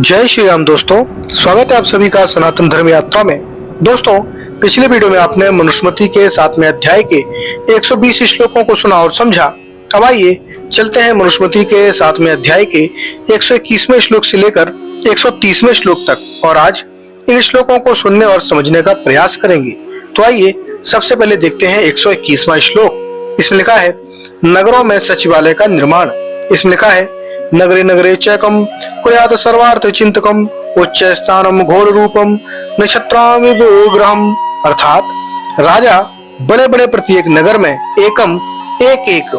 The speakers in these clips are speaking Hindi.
जय श्री राम दोस्तों, स्वागत है आप सभी का सनातन धर्म यात्रा में। दोस्तों, पिछले वीडियो में आपने मनुस्मृति के 7वें अध्याय के 120 श्लोकों को सुना और समझा। अब आइए चलते हैं मनुस्मृति के 7वें अध्याय के 121वें श्लोक से लेकर 130वें श्लोक तक और आज इन श्लोकों को सुनने और समझने का प्रयास करेंगे। तो आइए सबसे पहले देखते हैं 121वां श्लोक। इसमें लिखा है नगरों में सचिवालय का निर्माण। इसमें लिखा है नगरे नगरे चैकम कुर्यात सर्वार्थ चिंतकम उच्च स्थानम घोर रूपम नक्षत्रामिव ग्रहम। अर्थात राजा बड़े बड़े प्रत्येक नगर में एकम एक एक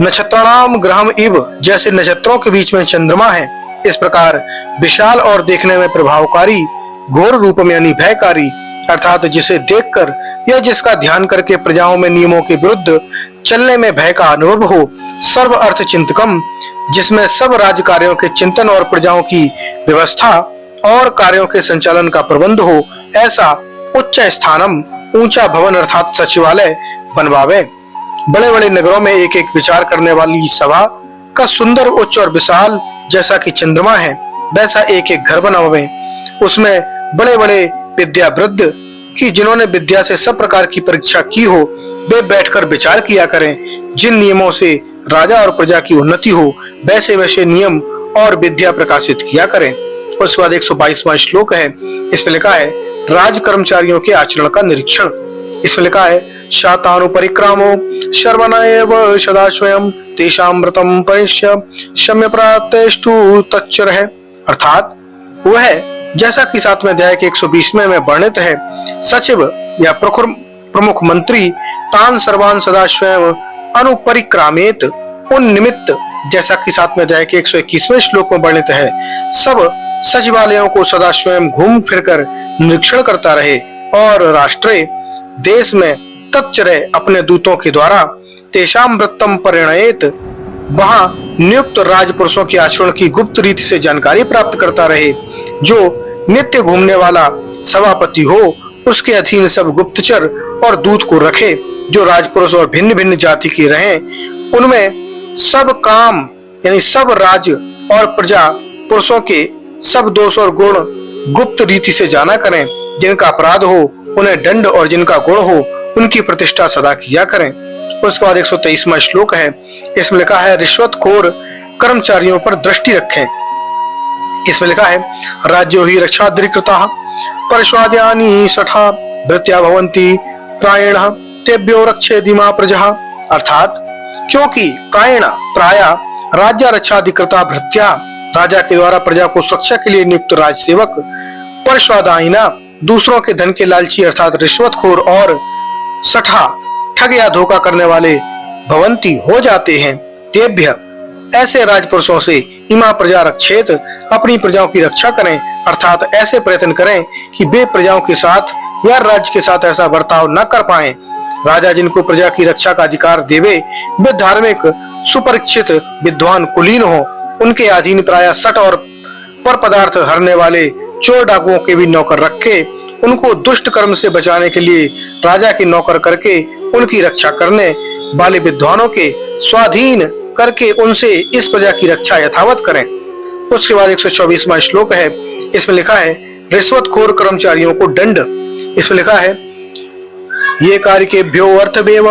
नक्षत्राणाम ग्रहम इव, जैसे नक्षत्रों के बीच में चंद्रमा है, इस प्रकार विशाल और देखने में प्रभावकारी घोर रूप में यानी भयकारी, अर्थात जिसे देखकर या जिसका ध्यान करके प्रजाओं में नियमों के विरुद्ध चलने में भय का अनुभव हो, सर्व अर्थ चिंतकम, जिसमें सब राज कार्यों के चिंतन और प्रजाओं की व्यवस्था और कार्यों के संचालन का प्रबंध हो, ऐसा उच्च स्थानम ऊंचा भवन अर्थात सचिवालय बनवावे। बड़े बड़े नगरों में एक एक विचार करने वाली सभा का सुंदर उच्च और विशाल जैसा कि चंद्रमा है वैसा एक एक घर बनवावे। उसमें बड़े बड़े विद्या वृद्ध की जिन्होंने विद्या से सब प्रकार की परीक्षा की हो, वे बैठकर विचार किया करें। जिन नियमों से राजा और प्रजा की उन्नति हो वैसे वैसे नियम और विद्या प्रकाशित किया करें। उसके बाद 122वां श्लोक है। इसमें लिखा है राज कर्मचारियों के आचरण का निरीक्षण। इसमें लिखा है शातानुपरिक्रामो शर्वणाएव सदा स्वयं तेषामृतम परिश्य शम्य प्रातेष्टु तच्चरः। अर्थात वह जैसा कि 7वें अध्याय के 120वें में वर्णित है, सचिव या प्रमुख मंत्री तान सर्वान सदा स्वयं अनुपरिक्रामेत, उन निमित्त जैसा कि 7वें अध्याय के 121वें श्लोक में वर्णित है, सब सचिवालयों को सदा स्वयं घूम फिरकर निरीक्षण करता रहे और राष्ट्रे देश में तच्चरे अपने दूतों के द्वारा तेषाम वृत्तम परिणयेत, वहां नियुक्त राजपुरुषों के आचरण की गुप्त रीति से जानकारी प्राप्त करता रहे। जो नित्य घूमने वाला सभापति हो उसके अधीन सब गुप्तचर और दूत को रखे, जो राजपुरुष और भिन्न भिन्न जाति के रहें। उनमें सब काम यानी सब राज और प्रजा पुरुषों के सब दोष और गुण गुप्त रीति से जाना करें। जिनका अपराध हो उन्हें दंड और जिनका गुण हो उनकी प्रतिष्ठा सदा किया करें। उसके बाद 123वां श्लोक है। इसमें लिखा है रिश्वतखोर कर्मचारियों पर दृष्टि रखें। इसमें लिखा है राज्यो ही रक्षाधिकृता परश्वाद्यानि सठा भृत्या भवन्ति प्रायण तेभ्यो रक्षेदिमा प्रजा। अर्थात क्योंकि प्राय राज्य रक्षाधिकृता भृत्या, राजा के द्वारा प्रजा को सुरक्षा के लिए नियुक्त राज सेवक, परश्वादायिना दूसरों के धन के लालची अर्थात रिश्वतखोर और सठा ठग या धोखा करने वाले भवंती हो जाते हैं। तेभ्य ऐसे राजपुरुषों से इमा प्रजा रक्षेत अपनी प्रजाओं की रक्षा करें, अर्थात ऐसे प्रयत्न करें कि वे प्रजाओं के साथ या राज्य के साथ ऐसा बर्ताव न कर पाएं। राजा जिनको प्रजा की रक्षा का अधिकार देवे वे धार्मिक सुपरिचित विद्वान कुलीन हो, उनके अधीन प्राय सठ और पर पदार्थ हरने वाले चोर डाकुओं के भी नौकर रखे, उनको दुष्ट कर्म से बचाने के लिए राजा के नौकर करके उनकी रक्षा करने वाले विद्वानों के स्वाधीन करके उनसे इस प्रजा की रक्षा यथावत करें। उसके बाद 124वां श्लोक है। इसमें लिखा है रिश्वतखोर कर्मचारियों को दंड। इसमें लिखा है ये कार्य के भ्यो अर्थमेव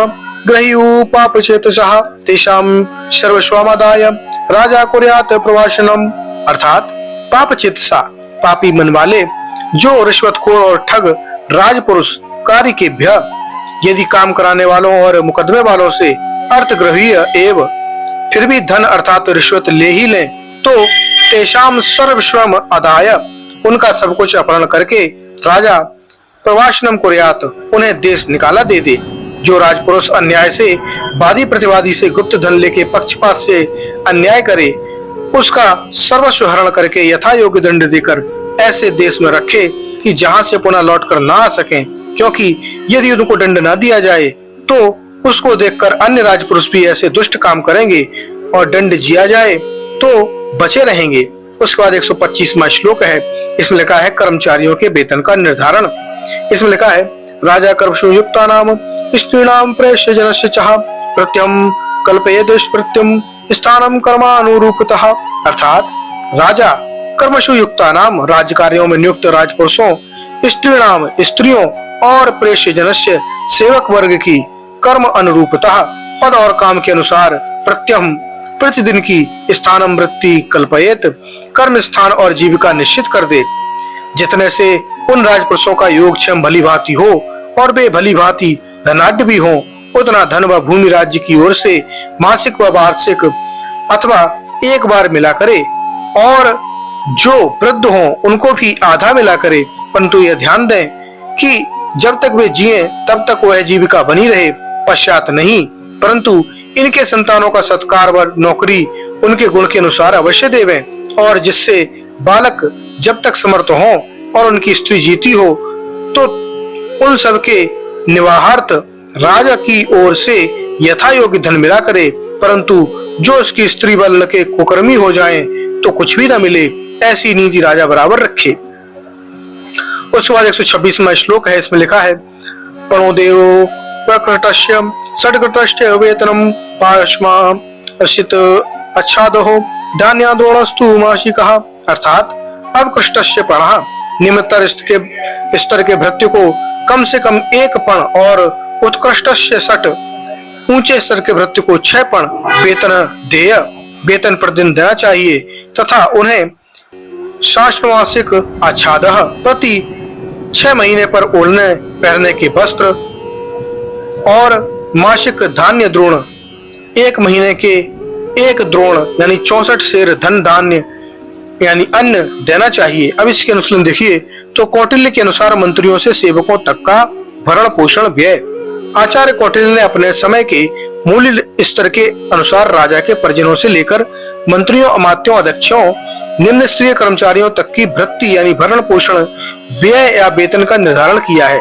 ग्रह्यु पापचेतसः तेषाम सर्वस्वमादाय राजा कुर्यात प्रवासनम। अर्थात पापचेतसा पापी मन वाले जो रिश्वतखोर और ठग राजपुरुष कार्य के भ्य यदि काम कराने वालों और मुकदमे वालों से अर्थग्रहीय एव फिर भी धन अर्थात रिश्वत ले ही लें, तो तेषाम सर्वस्वम अदाय उनका सब कुछ अपहरण करके राजा प्रवासनम कुर्यात उन्हें देश निकाला दे दे। जो राजपुरुष अन्याय से वादी प्रतिवादी से गुप्त धन लेके पक्षपात से अन्याय करे उसका सर्वस्व हरण करके यथा योग्य दंड देकर ऐसे देश में रखे कि जहां से पुनः लौट कर ना आ सकें, क्योंकि यदि उनको दंड ना दिया जाए तो उसको देखकर अन्य राजपुरुष भी ऐसे दुष्ट काम करेंगे और दंड जिया जाए तो बचे रहेंगे। उसके बाद 125वां श्लोक है। इसमें लिखा है कर्मचारियों के वेतन का निर्धारण। इसमें लिखा है राजा कर्मशु युक्ता नाम स्त्रीणाम प्रेष्य जनस्य चाह प्रत्यम कल्पये दुष्प्रत्यम स्थानम कर्मानुरूपतः। अर्थात राजा कर्मशु युक्तानाम राज्य कार्यों में नियुक्त राजपुरुषों, स्त्रीणाम स्त्रियों और प्रेष्य जनस्य सेवक वर्ग की कर्म अनुरूपतः पद और काम के अनुसार प्रत्यहम प्रतिदिन की स्थानम वृत्ति कल्पयेत, कर्म स्थान और जीविका निश्चित कर दे, जितने से उन राजपुरुषों का योगक्षेम भली भांति हो और वे भली भांति धनाढ्य भी हों, उतना धन व भूमि राज्य की ओर से मासिक व वार्षिक अथवा एक बार मिला करे, और जो वृद्ध हों उनको भी आधा मिला करे, परंतु यह ध्यान दें कि जब तक वे जिए तब तक वह जीविका बनी रहे, पश्चात नहीं, परंतु इनके संतानों का सत्कार व नौकरी उनके गुण के अनुसार अवश्य देवें, और जिससे बालक जब तक समर्थ हों और उनकी स्त्री जीती हो तो उन सब के निवाहार्थ राजा की ओर से यथा योग्य धन मिला करे, परंतु जो उसकी स्त्री बल के कुकर्मी हो जाएं तो कुछ भी न मिले, ऐसी नीति राजा बराबर रखे। उसके बाद 126वां श्लोक है, इसमें लिखा है प्रणोदेव प्रकृतस्य षड्कृतस्य वेतनम पाशमाशित अच्छादहो धान्याद्रोणस्तु मासिकः, अर्थात अपकृष्टस्य प्रणः निम्नतर स्तर के भृत्य को कम से कम 1 पण और उत्कृष्टस्य षट ऊंचे स्तर के भृत्य को 6 पण वेतन प्रतिदिन देना चाहिए, तथा उन्हें शास्त्रमासिक आच्छादः प्रति 6 महीने पर ओढ़ने पहनने के वस्त्र और मासिक धान्य द्रोण 1 महीने के 1 द्रोण यानी 64 सेर धन धान्य यानी अन्न देना चाहिए। अब इसके अनुसार देखिए तो कौटिल्य के अनुसार मंत्रियों से सेवकों तक का भरण पोषण व्यय आचार्य कौटिल्य ने अपने समय के मूल्य स्तर के अनुसार राजा के परिजनों से लेकर मंत्रियों, अमात्यों, अध्यक्षों, निम्न स्तरीय कर्मचारियों तक की भृत्ति यानी भरण पोषण व्यय या वेतन का निर्धारण किया है।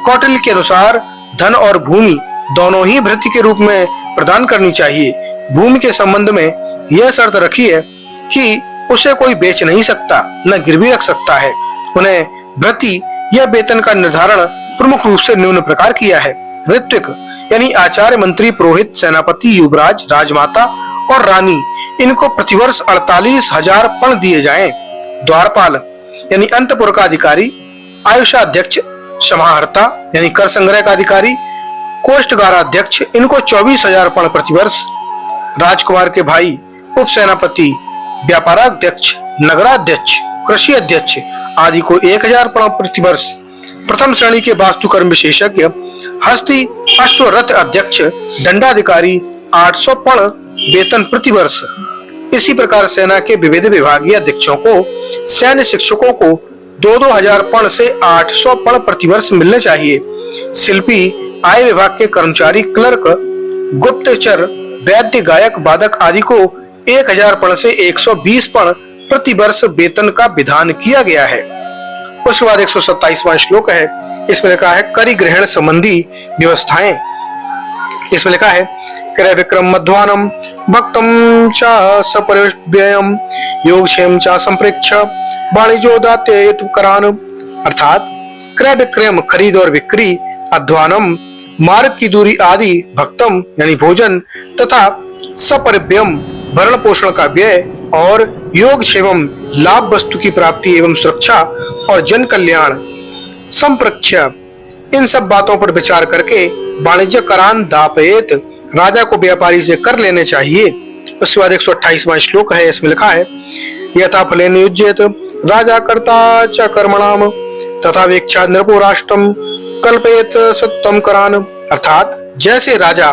कौटिल्य के अनुसार धन और भूमि दोनों ही भृत्ति के रूप में प्रदान करनी चाहिए। भूमि के संबंध में यह शर्त रखी है कि उसे कोई बेच नहीं सकता, न गिरवी रख सकता है। उन्हें भृत्ति या वेतन का निर्धारण प्रमुख रूप से निम्न प्रकार किया है। ऋत्विक यानी आचार्य, मंत्री, पुरोहित, सेनापति, युवराज, राजमाता और रानी, इनको प्रतिवर्ष 48,000 पण दिए जाएं। द्वारपाल यानी अंतपुर का अधिकारी, आयुषाध्यक्ष, समाहर्ता यानी कर संग्रह का अधिकारी, कोष्ठगाराध्यक्ष, इनको 24,000 पण प्रतिवर्ष। राजकुमार के भाई, उप सेनापति, व्यापाराध्यक्ष, नगराध्यक्ष, कृषि अध्यक्ष आदि को 1,000 पण प्रतिवर्ष। प्रथम श्रेणी के वास्तुकर्म विशेषज्ञ, हस्ती अश्वरथ अध्यक्ष, दंडाधिकारी 800 पण वेतन प्रतिवर्ष। इसी प्रकार सेना के विविध विभागीय अध्यक्षों को, सैन्य शिक्षकों को 2,000 पण से 800 पण प्रतिवर्ष मिलने चाहिए। शिल्पी, आय विभाग के कर्मचारी, क्लर्क, गुप्तचर, वैद्य, गायक, वादक आदि को 1,000 पण से 120 पण प्रतिवर्ष वेतन का विधान किया गया है। उसके बाद 127वां श्लोक है, इसमें लिखा है करी ग्रहण संबंधी व्यवस्थाएं। इसमें लिखा है क्रय विक्रम मध्वानम भक्तम च सपरिव्ययम योगक्षेम च संप्रेक्ष वाणिज्योदात्य करान, अर्थात क्रय विक्रय खरीद और बिक्री, अध्वानम मार्ग की दूरी आदि, भक्तम यानी भोजन तथा सपरिव्ययम भरण पोषण का व्यय और योगक्षेमम लाभ वस्तु की प्राप्ति एवं सुरक्षा और जन कल्याण, संप्रक्ष इन सब बातों पर विचार करके वाणिज्य करान दापयेत, राजा को व्यापारी से कर लेने चाहिए। उसके बाद 128वां श्लोक है, इसमें लिखा है यथा फलेन युज्येत राजा कर्ता च कर्मणाम तथा वेक्षा नृपो राष्ट्रम कल्पयेत सत्तम करान, अर्थात जैसे राजा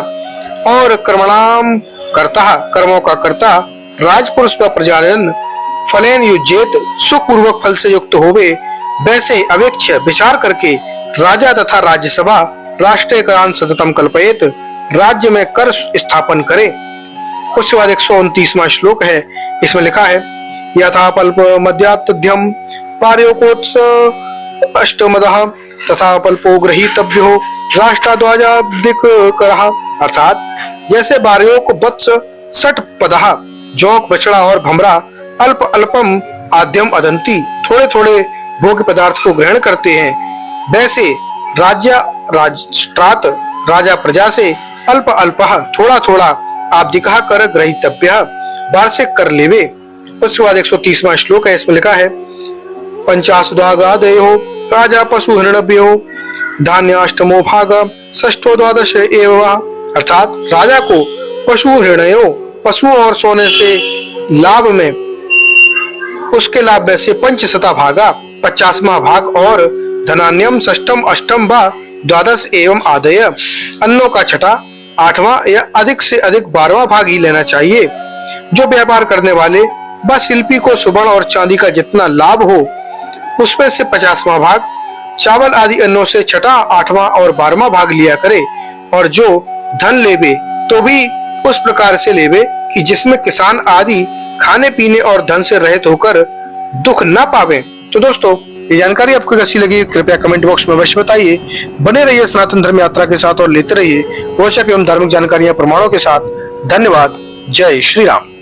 और कर्मणाम कर्ता, कर्मों का कर्ता, राजपुरुष व प्रजाजन फलेन युज्येत सुखपूर्वक फल से युक्त होवे, वैसे अवेक्ष विचार करके राजा तथा राज्यसभा राष्ट्रीय करान सततम कल्पयेत, राज्य में कर स्थापन करे। उसके बाद 129वां श्लोक है, इसमें लिखा है यथा पल्प मध्यात्यम पार्योकोत्स अष्टमदः तथा पल्पो गृहीतव्यो राष्ट्राध्वजादिक करः, अर्थात जैसे बार्योक वत्स षट पदः, जोंक, बछड़ा और भमरा अल्प अल्पम आद्यम अदंती, थोड़े थोड़े भोग्य पदार्थ को ग्रहण करते हैं, वैसे राष्ट्रात राजा प्रजा से अल्प अल्पः थोड़ा थोड़ा आब्दिकः कर ग्रहीतव्यः वार्षिक कर लेवे। उसके बाद 130वां श्लोक है, इसमें लिखा है 50 राजा पशु हृणभ्यो धान्याष्टमो भाग षष्ठो द्वादश एव, अर्थात राजा को पशु हृणयो पशुओं और सोने से लाभ में उसके लाभ में से 5 भागा 50वां भाग और धनान्यम षष्ठम अष्टम व द्वादश एवं आदय अन्नों का छठा 8वां या अधिक से अधिक 12वां भाग ही लेना चाहिए। जो व्यापार करने वाले व शिल्पी को सुवर्ण और चांदी का जितना लाभ हो उसमें से 50वां भाग, चावल आदि अन्नों से छठा 8वां और 12वां भाग लिया करे, और जो धन लेवे तो भी उस प्रकार से लेवे कि जिसमें किसान आदि खाने पीने और धन से रहित होकर दुख न पावे। तो दोस्तों, ये जानकारी आपको कैसी लगी कृपया कमेंट बॉक्स में अवश्य बताइए। बने रहिए सनातन धर्म यात्रा के साथ और लेते रहिए रोचक एवं धार्मिक जानकारियां प्रमाणों के साथ। धन्यवाद। जय श्री राम।